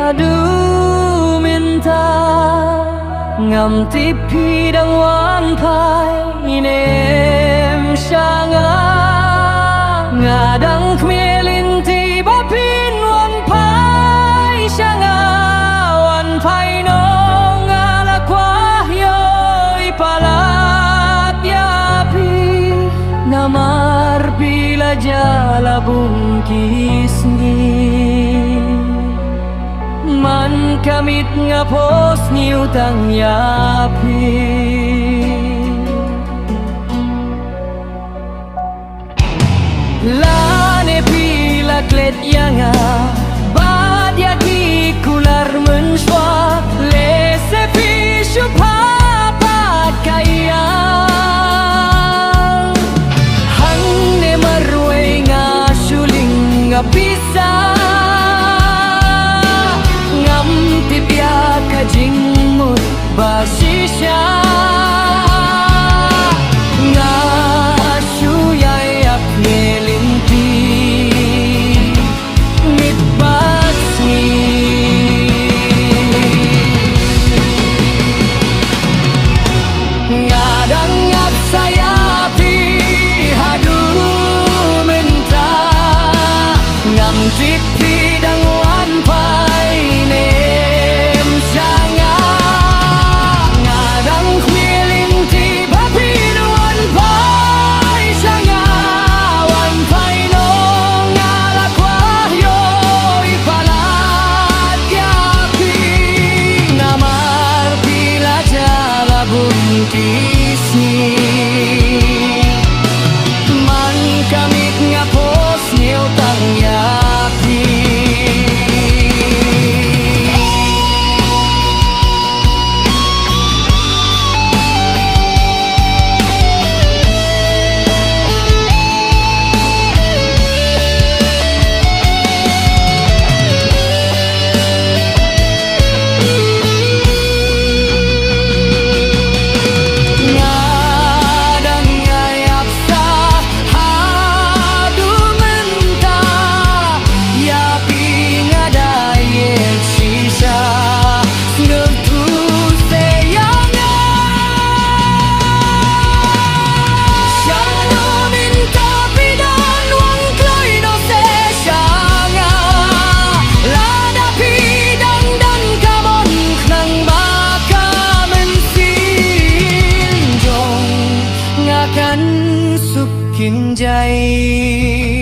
aduh minta ngam tipi dang wan pai nem shanga ngadang khmelin ti bapin wan pai shanga wan pai no ngala kwa yo ipalat ya pi namar bila jala bungkis ni man kamit nga pos ni utang yapi lane pila klet yanga bad ya ki kular menshwa lese pi shupha pat kaya hang ne marwe nga shuling nga pisa jingmut basisya nga suyay apnelinti mitbasni nga dangap sayapi hadu minta ngam tipi dangwan pai ne man kamit nga pos ni utang yapi sukin jai